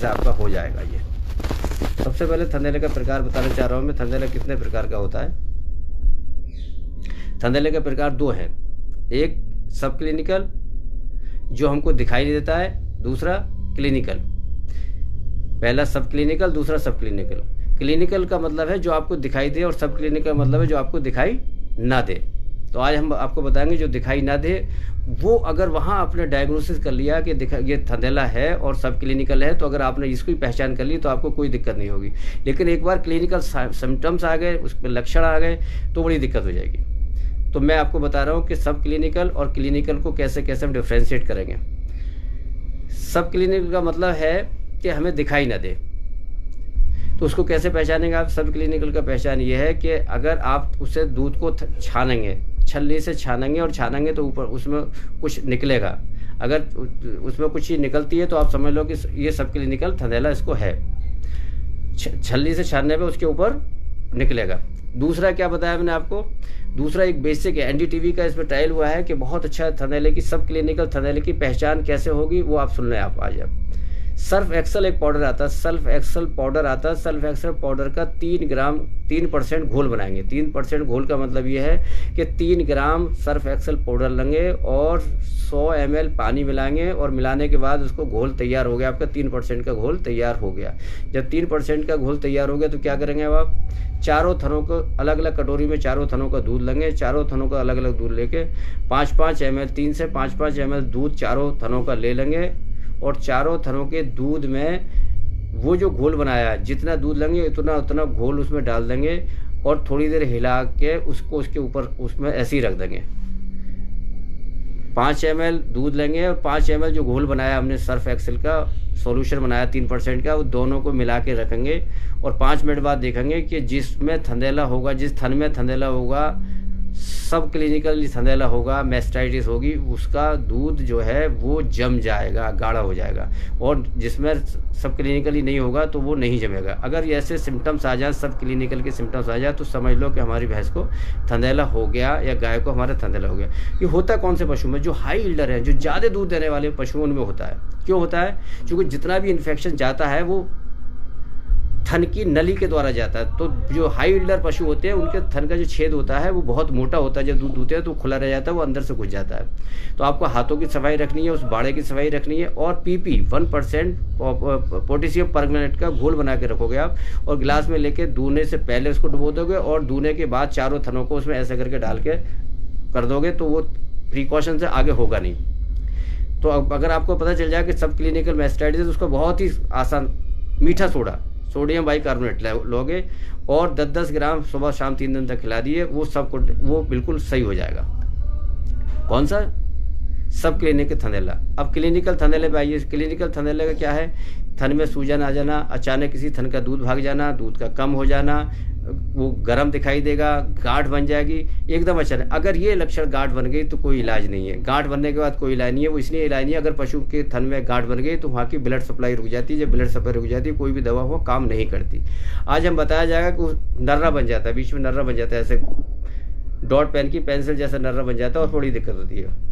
से आपका हो जाएगा ये। सबसे पहले थंदेले का प्रकार बताना चाह रहा हूँ मैं। थंदेला कितने प्रकार का होता है? थंदेले के प्रकार दो हैं, एक सब क्लिनिकल जो हमको दिखाई नहीं देता है, दूसरा क्लिनिकल। पहला सब क्लिनिकल, दूसरा सब क्लिनिकल। क्लिनिकल का मतलब है जो आपको दिखाई दे और सब क्लिनिकल का मतलब है जो आपको दिखाई ना दे। तो आज हम आपको बताएंगे जो दिखाई ना दे वो अगर वहाँ आपने डायग्नोसिस कर लिया कि ये थंदेला है और सब क्लिनिकल है, तो अगर आपने इसको ही पहचान कर ली तो आपको कोई दिक्कत नहीं होगी। लेकिन एक बार क्लिनिकल सिम्टम्स आ गए, उसमें लक्षण आ गए तो बड़ी दिक्कत हो जाएगी। तो मैं आपको बता रहा हूँ कि सब क्लिनिकल और क्लिनिकल को कैसे कैसे हम डिफ्रेंशिएट करेंगे। सब क्लिनिकल का मतलब है कि हमें दिखाई ना दे, तो उसको कैसे पहचानेंगे आप? सब क्लिनिकल का पहचान ये है कि अगर आप उसे दूध को छानेंगे, छलनी से छानेंगे और छानेंगे तो ऊपर उसमें कुछ निकलेगा। अगर उसमें कुछ चीज़ निकलती है तो आप समझ लो कि ये सब क्लिनिकल थंदेला इसको है। छलनी से छानने पे उसके ऊपर निकलेगा। दूसरा क्या बताया मैंने आपको? दूसरा एक बेसिक है, एनडीटीवी का इसमें ट्रायल हुआ है कि बहुत अच्छा थंदेले की, सब क्लिनिकल थंदेले की पहचान कैसे होगी वो आप सुन लें आप आज। सर्फ एक्सल एक पाउडर आता है, सर्फ एक्सल पाउडर आता है। सर्फ एक्सल पाउडर का 3 ग्राम 3% घोल बनाएंगे। 3% घोल का मतलब ये है कि 3 ग्राम सर्फ एक्सल पाउडर लेंगे और 100 ml पानी मिलाएंगे और मिलाने के बाद उसको घोल तैयार हो गया, आपका 3% का घोल तैयार हो गया। जब 3% का घोल तैयार हो गया तो क्या करेंगे अब आप? चारों थनों को अलग अलग कटोरी में चारों थनों का दूध लेंगे। चारों थनों का अलग अलग दूध लेके 5-5 ml 3 से 5-5 ml दूध चारों थनों का ले लेंगे और चारों थनों के दूध में वो जो घोल बनाया है, जितना दूध लेंगे उतना उतना घोल उसमें डाल देंगे और थोड़ी देर हिला के उसको उसके ऊपर उसमें ऐसे ही रख देंगे। 5 ml दूध लेंगे और 5 ml जो घोल बनाया हमने सर्फ एक्सेल का सॉल्यूशन बनाया 3% का, वो दोनों को मिला के रखेंगे और 5 मिनट बाद देखेंगे कि जिसमें थंदेला होगा, जिस थन में थंदेला होगा, सब क्लिनिकल थंदेला होगा, मैस्टाइटिस होगी, उसका दूध जो है वो जम जाएगा, गाढ़ा हो जाएगा। और जिसमें सब क्लिनिकली नहीं होगा तो वो नहीं जमेगा। अगर ऐसे सिम्टम्स आ जाए, सब क्लिनिकल के सिम्टम्स आ जाए, तो समझ लो कि हमारी भैंस को थंदेला हो गया या गाय को हमारा थंदेला हो गया। ये होता कौन से पशु में? जो हाई इल्डर है, जो ज़्यादा दूध देने वाले पशुओं में होता है। क्यों होता है? क्योंकि जितना भी इन्फेक्शन जाता है वो थन की नली के द्वारा जाता है। तो जो हाई इल्डर पशु होते हैं उनके थन का जो छेद होता है वो बहुत मोटा होता है। जब दूध दूते हैं तो खुला रह जाता है, वो अंदर से घुस जाता है। तो आपको हाथों की सफाई रखनी है, उस बाड़े की सफाई रखनी है और PP 1% पोटेशियम परमैंगनेट का घोल बना के रखोगे आप और गिलास में लेके दूने से पहले उसको डुबो दोगे और दूने के बाद चारों थनों को उसमें ऐसे करके डाल के कर दोगे तो वो प्रिकॉशन से आगे होगा नहीं। तो अगर आपको पता चल जाए कि सब क्लिनिकल मैस्टाइटिस, उसका बहुत ही आसान मीठा सोडियम बाइकार्बोनेट लोगे और 10-10 ग्राम सुबह शाम 3 दिन तक खिला दिए, वो बिल्कुल सही हो जाएगा। कौन सा? सब क्लिनिकल थंदेला। अब क्लिनिकल थंदेले पे आइए। क्लिनिकल थंदेले का क्या है? थन में सूजन आ जाना, अचानक किसी थन का दूध भाग जाना, दूध का कम हो जाना, वो गर्म दिखाई देगा, गांठ बन जाएगी एकदम अचानक। अगर ये लक्षण गांठ बन गई तो कोई इलाज नहीं है। गांठ बनने के बाद कोई इलाज नहीं है। वो इसलिए इलाज नहीं है, अगर पशु के थन में गांठ बन गई तो वहाँ की ब्लड सप्लाई रुक जाती है। जब ब्लड सप्लाई रुक जाती है कोई भी दवा वो काम नहीं करती। आज हम बताया जाएगा कि नर्रा बन जाता है, बीच में नर्रा बन जाता है, ऐसे डॉट पेन की पेंसिल जैसा नर्रा बन जाता है और थोड़ी दिक्कत होती है।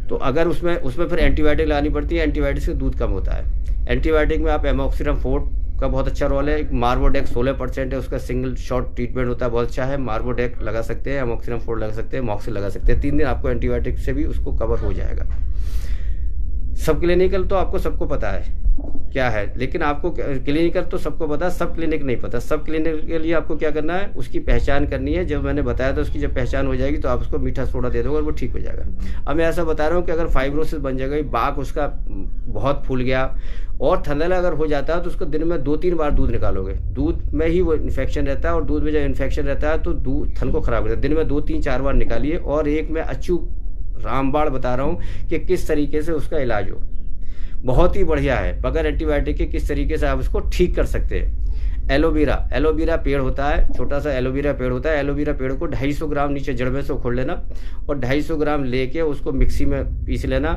तो अगर उसमें फिर एंटीबायोटिक लानी पड़ती है। एंटीबायोटिक से दूध कम होता है। एंटीबायोटिक में आप एमोक्सिलम 4 का बहुत अच्छा रोल है। मार्वोडेक 16% है, उसका सिंगल शॉट ट्रीटमेंट होता है, बहुत अच्छा है। मार्वोडेक लगा सकते हैं, एमोक्सिलम 4 लगा सकते हैं, मॉक्सिल लगा सकते हैं। 3 दिन आपको एंटीबायोटिक से भी उसको कवर हो जाएगा। सब क्लिनिकल तो आपको सबको पता है क्या है, लेकिन आपको क्लिनिकल तो सबको पता है, सब क्लिनिक नहीं पता। सब क्लिनिक के लिए आपको क्या करना है? उसकी पहचान करनी है। जब मैंने बताया था उसकी जब पहचान हो जाएगी तो आप उसको मीठा सोडा दे दोगे और वो ठीक हो जाएगा। अब मैं ऐसा बता रहा हूँ कि अगर फाइब्रोसिस बन जाएगा, बाक उसका बहुत फूल गया और थंदेला अगर हो जाता है तो उसको दिन में 2-3 बार दूध निकालोगे। दूध में ही वो इन्फेक्शन रहता है और दूध में जब इन्फेक्शन रहता है तो दूध थन को खराब करता है। दिन में 2-3-4 बार निकालिए। और एक मैं अचूक रामबाण बता रहा हूँ कि किस तरीके से उसका इलाज हो, बहुत ही बढ़िया है। बगैर एंटीबायोटिक के किस तरीके से आप उसको ठीक कर सकते हैं। एलोवेरा पेड़ होता है, छोटा सा एलोवेरा पेड़ होता है। एलोवेरा पेड़ को 250 ग्राम नीचे जड़ में से उखोड़ लेना और 250 ग्राम लेके उसको मिक्सी में पीस लेना।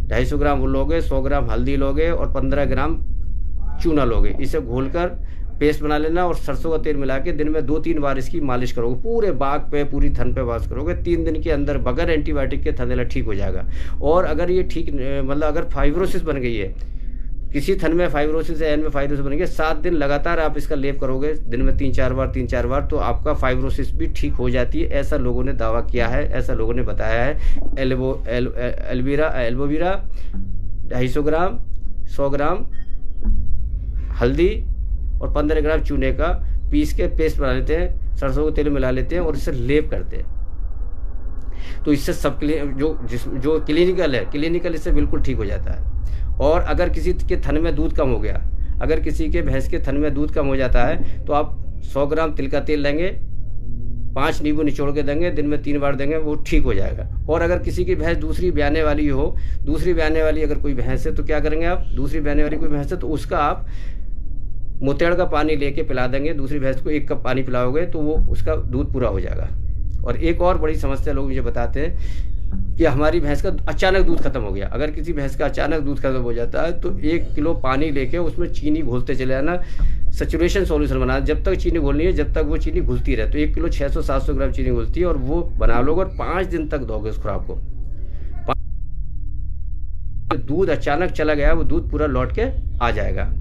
250 ग्राम वो लोगे, 100 ग्राम हल्दी लोगे और 15 ग्राम चूना लोगे। इसे घोलकर पेस्ट बना लेना और सरसों का तेल मिला के दिन में 2-3 बार इसकी मालिश करोगे, पूरे बाग पे पूरी थन पे वाश करोगे। 3 दिन के अंदर बगैर एंटीबायोटिक के थंदेला ठीक हो जाएगा। और अगर ये ठीक मतलब अगर फाइब्रोसिस बन गई है किसी थन में फाइब्रोसिस या एन में फाइब्रोसिस बनेंगे, 7 दिन लगातार आप इसका लेप करोगे, दिन में 3-4 बार, तो आपका फाइब्रोसिस भी ठीक हो जाती है। ऐसा लोगों ने दावा किया है, ऐसा लोगों ने बताया है। एल्बोवीरा 250 ग्राम, 100 ग्राम हल्दी और 15 ग्राम चूने का पीस के पेस्ट बना लेते हैं, सरसों के तेल मिला लेते हैं और इससे लेप करते हैं। तो इससे सब जो क्लिनिकल इससे बिल्कुल ठीक हो जाता है। और अगर किसी के थन में दूध कम हो गया, अगर किसी के भैंस के थन में दूध कम हो जाता है, तो आप 100 ग्राम तिल का तेल लेंगे, 5 नींबू निचोड़ के देंगे, दिन में 3 बार देंगे, वो ठीक हो जाएगा। और अगर किसी की भैंस दूसरी ब्याने वाली हो, दूसरी ब्याने वाली अगर कोई भैंस है, तो क्या करेंगे आप, दूसरी ब्याने वाली कोई भैंस है तो उसका आप मुतेड़ का पानी लेके पिला देंगे, दूसरी भैंस को 1 कप पानी पिलाओगे तो वो उसका दूध पूरा हो जाएगा। और एक और बड़ी समस्या लोग मुझे बताते हैं कि हमारी भैंस का अचानक दूध खत्म हो गया। अगर किसी भैंस का अचानक दूध खत्म हो जाता है तो 1 किलो पानी लेके उसमें चीनी घोलते चले जाना, सैचुरेशन सॉल्यूशन बनाना, जब तक चीनी घोलनी है जब तक वो चीनी घुलती रहे। तो 1 किलो 600-700 ग्राम चीनी घुलती है और वो बना लोगे और 5 दिन तक दोगे उस खुराक को। दूध अचानक चला गया, वो दूध पूरा लौट के आ जाएगा।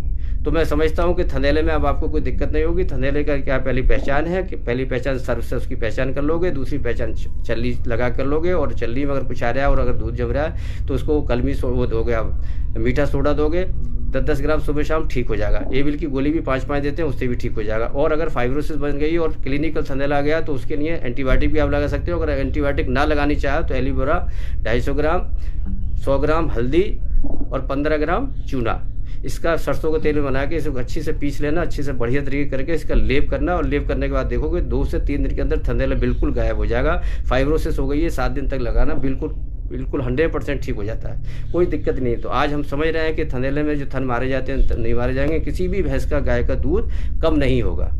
तो मैं समझता हूँ कि थंदेले में अब आपको कोई दिक्कत नहीं होगी। थंदेले का क्या पहली पहचान है कि पहली पहचान सर्फ से उसकी पहचान कर लोगे, दूसरी पहचान चल्ली लगा कर लोगे, और चल्ली में अगर कुछ आ रहा है और अगर दूध जम रहा है तो उसको कलमी वो दोगे, आप मीठा सोडा दोगे 10-10 ग्राम सुबह शाम, ठीक हो जाएगा। एविल की गोली भी 5-5 देते हैं, उससे भी ठीक हो जाएगा। और अगर फाइब्रोसिस बन गई और क्लिनिकल थंदेला आ गया तो उसके लिए एंटीबायोटिक भी आप लगा सकते हो। अगर एंटीबायोटिक ना लगानी चाहे तो एलोवेरा 250 ग्राम, 100 ग्राम हल्दी और 15 ग्राम चूना, इसका सरसों के तेल में बना के इसको अच्छी से पीस लेना, अच्छे से बढ़िया तरीके करके इसका लेप करना। और लेप करने के बाद देखोगे 2 से 3 दिन के अंदर थंदेला बिल्कुल गायब हो जाएगा। फाइब्रोसिस हो गई है 7 दिन तक लगाना, बिल्कुल 100% ठीक हो जाता है, कोई दिक्कत नहीं। तो आज हम समझ रहे हैं कि थंदेले में जो थन मारे जाते हैं नहीं मारे जाएंगे, किसी भी भैंस का गाय का दूध कम नहीं होगा।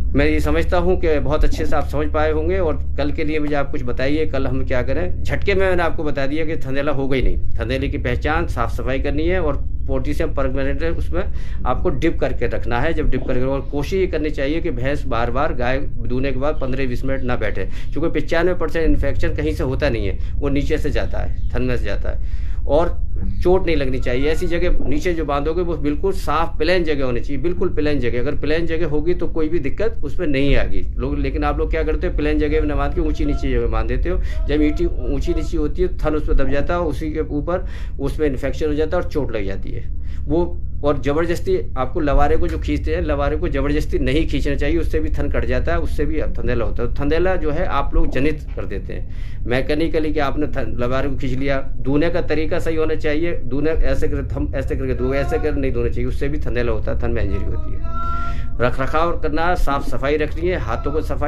मैं ये समझता हूँ कि बहुत अच्छे से आप समझ पाए होंगे। और कल के लिए मुझे आप कुछ बताइए, कल हम क्या करें। झटके में मैंने आपको बता दिया कि थंदेला हो गई नहीं, थंदेले की पहचान साफ सफाई करनी है और पोटेशियम परमैंगनेट उसमें आपको डिप करके रखना है। जब डिप करके, और कोशिश ये करनी चाहिए कि भैंस बार बार गाय दूने के बाद 15-20 मिनट ना बैठे, क्योंकि 95% इन्फेक्शन कहीं से होता नहीं है, वो नीचे से जाता है, थन में से जाता है। और चोट नहीं लगनी चाहिए। ऐसी जगह नीचे जो बांधोगे वो बिल्कुल साफ प्लेन जगह होनी चाहिए, बिल्कुल प्लेन जगह। अगर प्लेन जगह होगी तो कोई भी दिक्कत उसमें नहीं आएगी लोग। लेकिन आप लोग क्या करते हो, प्लेन जगह में न बांध के ऊंची नीची जगह बांध देते हो। जब ईंटी ऊंची नीची होती है थन उस पर दब जाता है, उसी के ऊपर उसमें इन्फेक्शन हो जाता है और चोट लग जाती है वो। और ज़बरदस्ती आपको लवारे को जो खींचते हैं, लवारे को ज़बरदस्ती नहीं खींचना चाहिए, उससे भी थन कट जाता है, उससे भी थंदेला होता है। थंदेला जो है आप लोग जनित कर देते हैं मैकेनिकली, कि आपने लवारे को खींच लिया। दूने का तरीका सही होना चाहिए, दूने ऐसे कर, हम ऐसे करके दूंगे, ऐसे कर नहीं दूना चाहिए, उससे भी थंदेला होता है, थन में इंजरी होती है। रख रखाव करना, साफ सफाई रखनी है, हाथों को सफाई